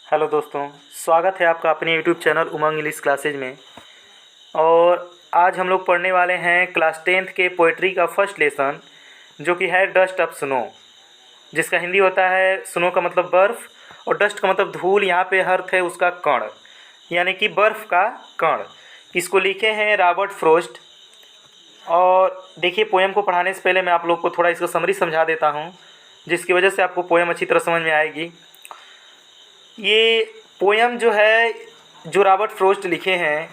Hello दोस्तों, स्वागत है आपका अपने यूट्यूब चैनल उमंग इंग्लिश क्लासेज में। और आज हम लोग पढ़ने वाले हैं क्लास 10th के पोइट्री का फर्स्ट लेसन, जो कि है डस्ट ऑफ स्नो, जिसका हिंदी होता है स्नो का मतलब बर्फ़ और डस्ट का मतलब धूल। यहाँ पे अर्थ है उसका कण, यानी कि बर्फ़ का कण। इसको लिखे हैं रॉबर्ट फ्रॉस्ट। और देखिए, पोएम को पढ़ाने से पहले मैं आप लोग को थोड़ा इसका समरी समझा देता हूँ, जिसकी वजह से आपको पोएम अच्छी तरह समझ में आएगी। ये पोएम जो है, जो रॉबर्ट फ्रॉस्ट लिखे हैं,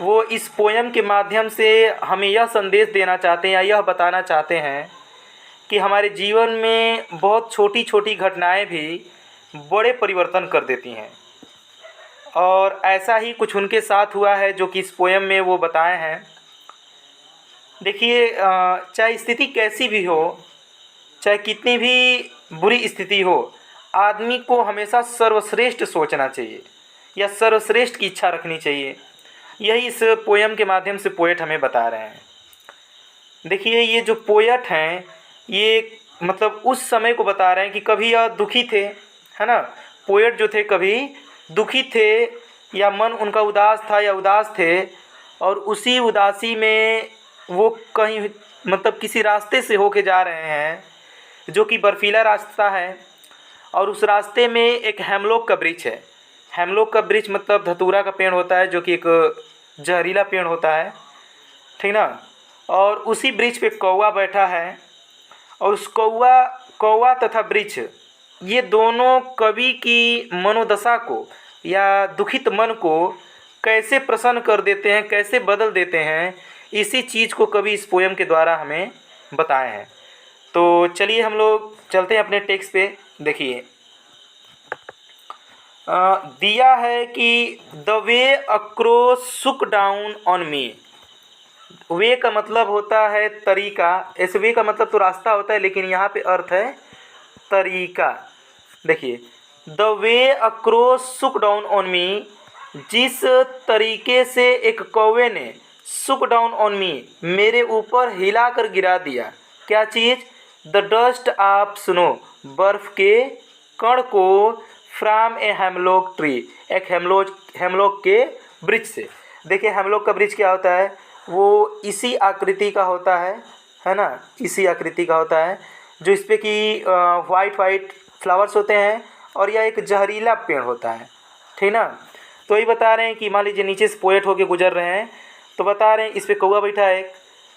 वो इस पोएम के माध्यम से हमें यह संदेश देना चाहते हैं या यह बताना चाहते हैं कि हमारे जीवन में बहुत छोटी छोटी घटनाएं भी बड़े परिवर्तन कर देती हैं। और ऐसा ही कुछ उनके साथ हुआ है, जो कि इस पोएम में वो बताए हैं। देखिए, चाहे स्थिति कैसी भी हो, चाहे कितनी भी बुरी स्थिति हो, आदमी को हमेशा सर्वश्रेष्ठ सोचना चाहिए या सर्वश्रेष्ठ की इच्छा रखनी चाहिए। यही इस पोएम के माध्यम से पोएट हमें बता रहे हैं। देखिए, ये जो पोएट हैं, ये मतलब उस समय को बता रहे हैं कि कभी यह दुखी थे, है ना। पोएट जो थे कभी दुखी थे, या मन उनका उदास था या उदास थे, और उसी उदासी में वो कहीं मतलब किसी रास्ते से होके जा रहे हैं, जो कि बर्फीला रास्ता है। और उस रास्ते में एक हेमलॉक का वृक्ष है। हेमलॉक का वृक्ष मतलब धतूरा का पेड़ होता है, जो कि एक जहरीला पेड़ होता है, ठीक ना। और उसी वृक्ष पे कौवा बैठा है, और उस कौवा तथा वृक्ष, ये दोनों कवि की मनोदशा को या दुखित मन को कैसे प्रसन्न कर देते हैं, कैसे बदल देते हैं, इसी चीज़ को कवि इस पोएम के द्वारा हमें बताए हैं। तो चलिए हम लोग चलते हैं अपने टेक्स्ट पे। देखिए, दिया है कि द वे अक्रॉस सुक डाउन ऑन मी। वे का मतलब होता है तरीका। ऐसे वे का मतलब तो रास्ता होता है, लेकिन यहाँ पे अर्थ है तरीका। देखिए, द वे अक्रॉस सुक डाउन ऑन मी, जिस तरीके से एक कौवे ने सुक डाउन ऑन मी, मेरे ऊपर हिलाकर गिरा दिया। क्या चीज़? द डस्ट ऑफ स्नो, बर्फ़ के कण को, फ्राम ए हेमलॉक ट्री, एक हेमलॉक के वृक्ष से। देखिए, हेमलॉक का वृक्ष क्या होता है? वो इसी आकृति का होता है ना, इसी आकृति का होता है, जो इस पे कि वाइट फ्लावर्स होते हैं, और यह एक जहरीला पेड़ होता है, ठीक ना। तो ये बता रहे हैं कि मान लीजिए नीचे से पोएट होके गुजर रहे हैं, तो बता रहे हैं इस पे कौवा बैठा है।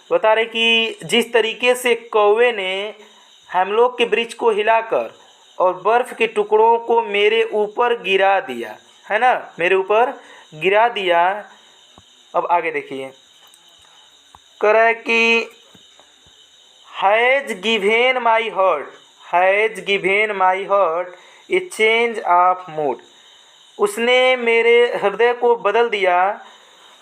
बता रहे कि जिस तरीके से कौवे ने हेमलॉक के वृक्ष को हिलाकर और बर्फ़ के टुकड़ों को मेरे ऊपर गिरा दिया, है ना, मेरे ऊपर गिरा दिया। अब आगे देखिए, कह रहा है कि has given my heart a change of mood, उसने मेरे हृदय को बदल दिया,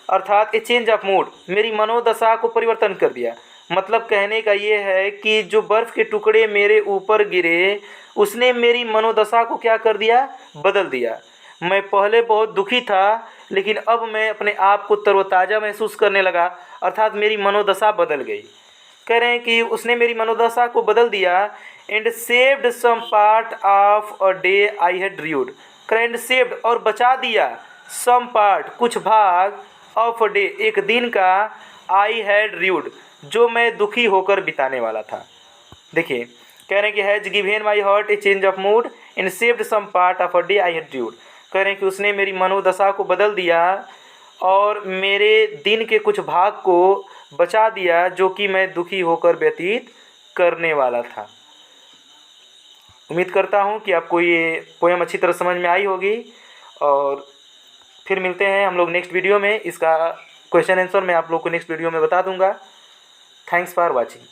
अर्थात ए चेंज ऑफ मूड, मेरी मनोदशा को परिवर्तन कर दिया। मतलब कहने का ये है कि जो बर्फ़ के टुकड़े मेरे ऊपर गिरे, उसने मेरी मनोदशा को क्या कर दिया? बदल दिया। मैं पहले बहुत दुखी था, लेकिन अब मैं अपने आप को तरोताज़ा महसूस करने लगा, अर्थात मेरी मनोदशा बदल गई। कह रहे हैं कि उसने मेरी मनोदशा को बदल दिया। And saved some part of a day I had dread, and saved और बचा दिया, सम पार्ट कुछ भाग, ऑफ अ डे एक दिन का, आई हैड ड्रीड जो मैं दुखी होकर बिताने वाला था। देखिए, कह रहे हैं कि has given my heart a change of mood and saved some part of a day I had dread. कह रहे हैं कि उसने मेरी मनोदशा को बदल दिया और मेरे दिन के कुछ भाग को बचा दिया, जो कि मैं दुखी होकर व्यतीत करने वाला था। उम्मीद करता हूँ कि आपको ये पोएम अच्छी तरह समझ में आई होगी, और फिर मिलते हैं हम लोग नेक्स्ट वीडियो में। इसका क्वेश्चन आंसर मैं आप लोग को नेक्स्ट वीडियो में बता दूंगा। Thanks for watching.